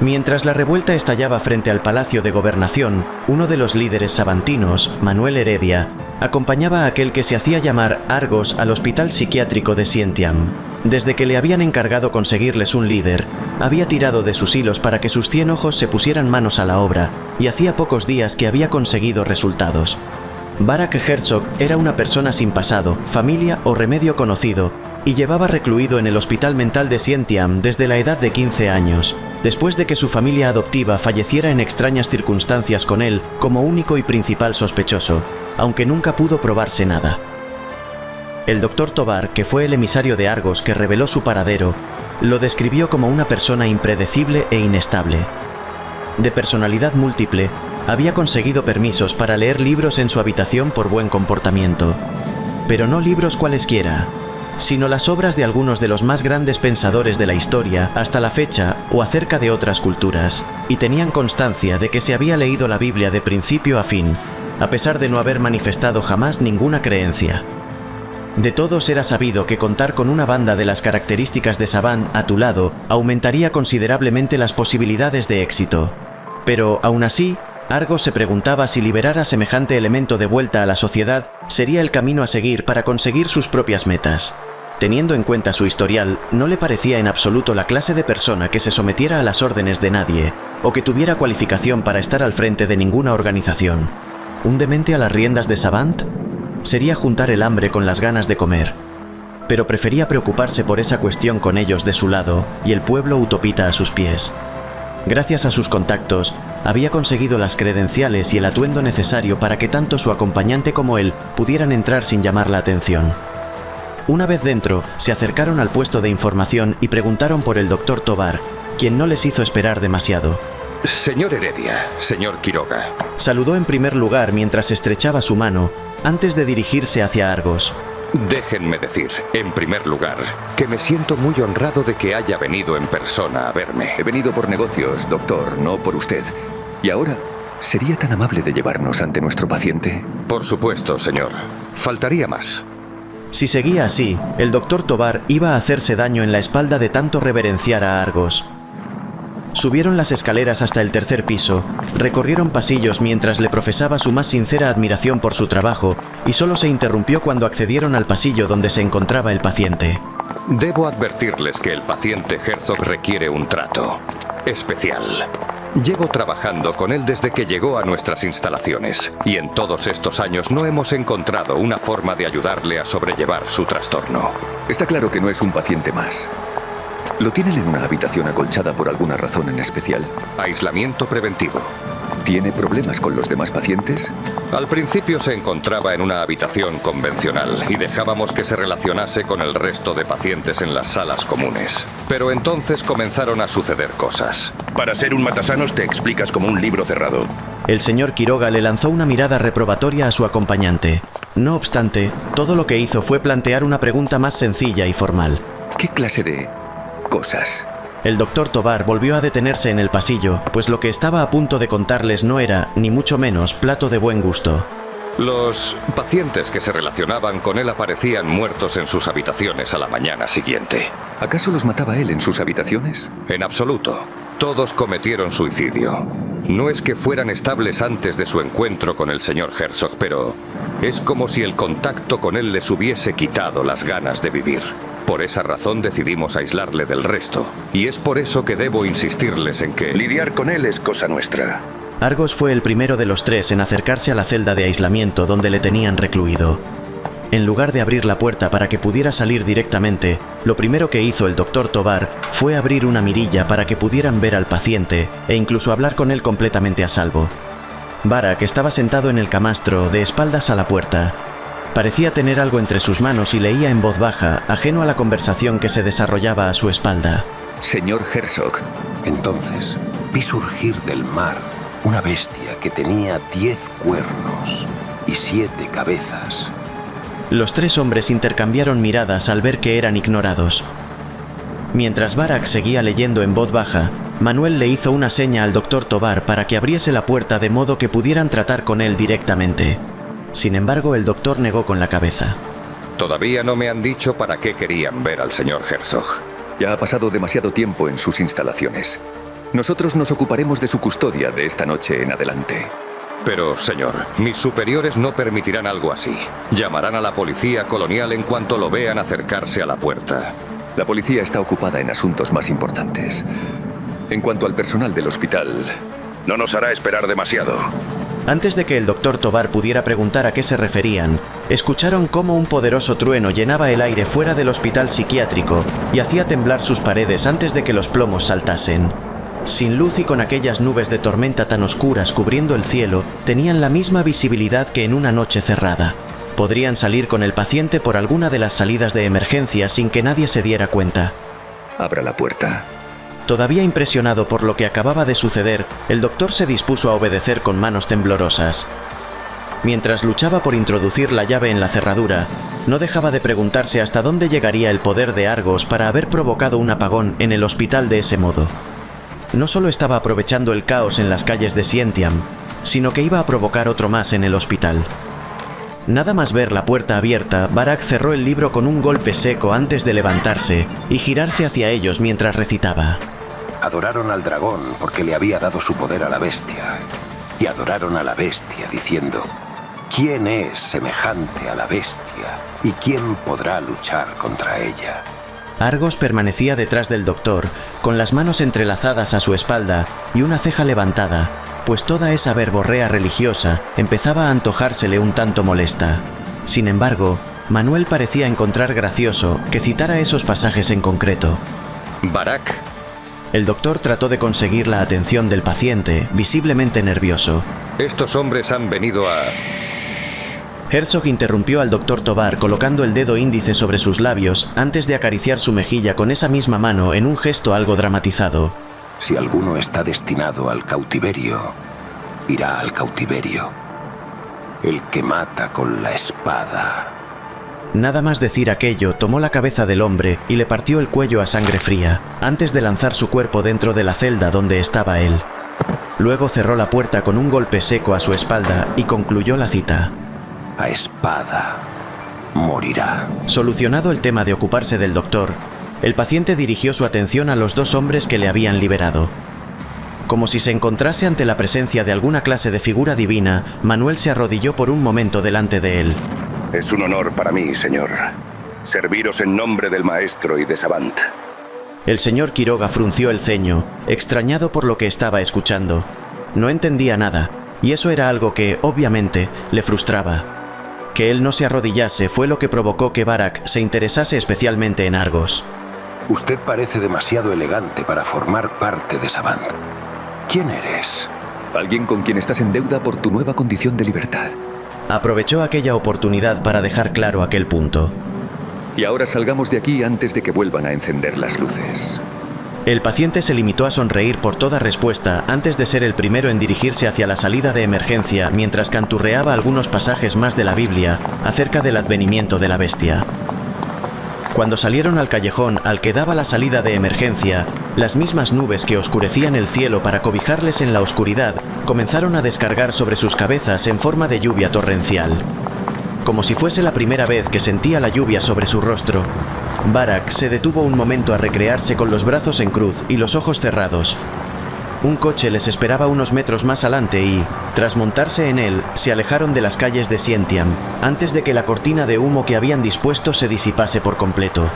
Mientras la revuelta estallaba frente al Palacio de Gobernación, uno de los líderes sabantinos, Manuel Heredia, acompañaba a aquel que se hacía llamar Argos al hospital psiquiátrico de Scientiam. Desde que le habían encargado conseguirles un líder, había tirado de sus hilos para que sus 100 ojos se pusieran manos a la obra, y hacía pocos días que había conseguido resultados. Barak Herzog era una persona sin pasado, familia o remedio conocido, y llevaba recluido en el hospital mental de Scientiam desde la edad de 15 años, después de que su familia adoptiva falleciera en extrañas circunstancias con él como único y principal sospechoso, aunque nunca pudo probarse nada. El doctor Tovar, que fue el emisario de Argos que reveló su paradero, lo describió como una persona impredecible e inestable. De personalidad múltiple, había conseguido permisos para leer libros en su habitación por buen comportamiento. Pero no libros cualesquiera, sino las obras de algunos de los más grandes pensadores de la historia hasta la fecha o acerca de otras culturas, y tenían constancia de que se había leído la Biblia de principio a fin, a pesar de no haber manifestado jamás ninguna creencia. De todos era sabido que contar con una banda de las características de Savant a tu lado aumentaría considerablemente las posibilidades de éxito. Pero, aún así, Argos se preguntaba si liberar a semejante elemento de vuelta a la sociedad sería el camino a seguir para conseguir sus propias metas. Teniendo en cuenta su historial, no le parecía en absoluto la clase de persona que se sometiera a las órdenes de nadie, o que tuviera cualificación para estar al frente de ninguna organización. ¿Un demente a las riendas de Savant? Sería juntar el hambre con las ganas de comer. Pero prefería preocuparse por esa cuestión con ellos de su lado y el pueblo utopita a sus pies. Gracias a sus contactos, había conseguido las credenciales y el atuendo necesario para que tanto su acompañante como él pudieran entrar sin llamar la atención. Una vez dentro, se acercaron al puesto de información y preguntaron por el doctor Tovar, quien no les hizo esperar demasiado. Señor Heredia, señor Quiroga. Saludó en primer lugar mientras estrechaba su mano, antes de dirigirse hacia Argos. Déjenme decir, en primer lugar, que me siento muy honrado de que haya venido en persona a verme. He venido por negocios, doctor, no por usted. Y ahora, ¿sería tan amable de llevarnos ante nuestro paciente? Por supuesto, señor. Faltaría más. Si seguía así, el doctor Tovar iba a hacerse daño en la espalda de tanto reverenciar a Argos. Subieron las escaleras hasta el tercer piso, recorrieron pasillos mientras le profesaba su más sincera admiración por su trabajo, y solo se interrumpió cuando accedieron al pasillo donde se encontraba el paciente. Debo advertirles que el paciente Herzog requiere un trato especial. Llevo trabajando con él desde que llegó a nuestras instalaciones, y en todos estos años no hemos encontrado una forma de ayudarle a sobrellevar su trastorno. Está claro que no es un paciente más. ¿Lo tienen en una habitación acolchada por alguna razón en especial? Aislamiento preventivo. ¿Tiene problemas con los demás pacientes? Al principio se encontraba en una habitación convencional y dejábamos que se relacionase con el resto de pacientes en las salas comunes. Pero entonces comenzaron a suceder cosas. Para ser un matasanos te explicas como un libro cerrado. El señor Quiroga le lanzó una mirada reprobatoria a su acompañante. No obstante, todo lo que hizo fue plantear una pregunta más sencilla y formal. ¿Qué clase de cosas? El doctor Tovar volvió a detenerse en el pasillo, pues lo que estaba a punto de contarles no era, ni mucho menos, plato de buen gusto. Los pacientes que se relacionaban con él aparecían muertos en sus habitaciones a la mañana siguiente. ¿Acaso los mataba él en sus habitaciones? En absoluto. Todos cometieron suicidio. No es que fueran estables antes de su encuentro con el señor Herzog, pero es como si el contacto con él les hubiese quitado las ganas de vivir. Por esa razón decidimos aislarle del resto, y es por eso que debo insistirles en que... Lidiar con él es cosa nuestra. Argos fue el primero de los tres en acercarse a la celda de aislamiento donde le tenían recluido. En lugar de abrir la puerta para que pudiera salir directamente, lo primero que hizo el doctor Tovar fue abrir una mirilla para que pudieran ver al paciente e incluso hablar con él completamente a salvo. Barak estaba sentado en el camastro, de espaldas a la puerta. Parecía tener algo entre sus manos y leía en voz baja, ajeno a la conversación que se desarrollaba a su espalda. Señor Herzog. Entonces, vi surgir del mar una bestia que tenía 10 cuernos y 7 cabezas. Los tres hombres intercambiaron miradas al ver que eran ignorados. Mientras Barak seguía leyendo en voz baja, Manuel le hizo una seña al doctor Tovar para que abriese la puerta de modo que pudieran tratar con él directamente. Sin embargo, el doctor negó con la cabeza. Todavía no me han dicho para qué querían ver al señor Herzog. Ya ha pasado demasiado tiempo en sus instalaciones. Nosotros nos ocuparemos de su custodia de esta noche en adelante. Pero, señor, mis superiores no permitirán algo así. Llamarán a la policía colonial en cuanto lo vean acercarse a la puerta. La policía está ocupada en asuntos más importantes. En cuanto al personal del hospital... No nos hará esperar demasiado. Antes de que el doctor Tovar pudiera preguntar a qué se referían, escucharon cómo un poderoso trueno llenaba el aire fuera del hospital psiquiátrico y hacía temblar sus paredes antes de que los plomos saltasen. Sin luz y con aquellas nubes de tormenta tan oscuras cubriendo el cielo, tenían la misma visibilidad que en una noche cerrada. Podrían salir con el paciente por alguna de las salidas de emergencia sin que nadie se diera cuenta. Abra la puerta. Todavía impresionado por lo que acababa de suceder, el doctor se dispuso a obedecer con manos temblorosas. Mientras luchaba por introducir la llave en la cerradura, no dejaba de preguntarse hasta dónde llegaría el poder de Argos para haber provocado un apagón en el hospital de ese modo. No solo estaba aprovechando el caos en las calles de Sientiam, sino que iba a provocar otro más en el hospital. Nada más ver la puerta abierta, Barak cerró el libro con un golpe seco antes de levantarse y girarse hacia ellos mientras recitaba. Adoraron al dragón porque le había dado su poder a la bestia. Y adoraron a la bestia diciendo: ¿quién es semejante a la bestia? ¿Y quién podrá luchar contra ella? Argos permanecía detrás del doctor, con las manos entrelazadas a su espalda y una ceja levantada, pues toda esa verborrea religiosa empezaba a antojársele un tanto molesta. Sin embargo, Manuel parecía encontrar gracioso que citara esos pasajes en concreto. Barak. El doctor trató de conseguir la atención del paciente, visiblemente nervioso. Estos hombres han venido a... Herzog interrumpió al doctor Tovar colocando el dedo índice sobre sus labios antes de acariciar su mejilla con esa misma mano en un gesto algo dramatizado. Si alguno está destinado al cautiverio, irá al cautiverio. El que mata con la espada. Nada más decir aquello, tomó la cabeza del hombre y le partió el cuello a sangre fría, antes de lanzar su cuerpo dentro de la celda donde estaba él. Luego cerró la puerta con un golpe seco a su espalda y concluyó la cita. A espada morirá. Solucionado el tema de ocuparse del doctor, el paciente dirigió su atención a los dos hombres que le habían liberado. Como si se encontrase ante la presencia de alguna clase de figura divina, Manuel se arrodilló por un momento delante de él. Es un honor para mí, señor, serviros en nombre del maestro y de Savant. El señor Quiroga frunció el ceño, extrañado por lo que estaba escuchando. No entendía nada, y eso era algo que, obviamente, le frustraba. Que él no se arrodillase fue lo que provocó que Barak se interesase especialmente en Argos. Usted parece demasiado elegante para formar parte de Savant. ¿Quién eres? Alguien con quien estás en deuda por tu nueva condición de libertad. Aprovechó aquella oportunidad para dejar claro aquel punto. Y ahora salgamos de aquí antes de que vuelvan a encender las luces. El paciente se limitó a sonreír por toda respuesta antes de ser el primero en dirigirse hacia la salida de emergencia mientras canturreaba algunos pasajes más de la Biblia acerca del advenimiento de la bestia. Cuando salieron al callejón al que daba la salida de emergencia, las mismas nubes que oscurecían el cielo para cobijarles en la oscuridad comenzaron a descargar sobre sus cabezas en forma de lluvia torrencial. Como si fuese la primera vez que sentía la lluvia sobre su rostro, Barak se detuvo un momento a recrearse con los brazos en cruz y los ojos cerrados. Un coche les esperaba unos metros más adelante y, tras montarse en él, se alejaron de las calles de Sientiam, antes de que la cortina de humo que habían dispuesto se disipase por completo.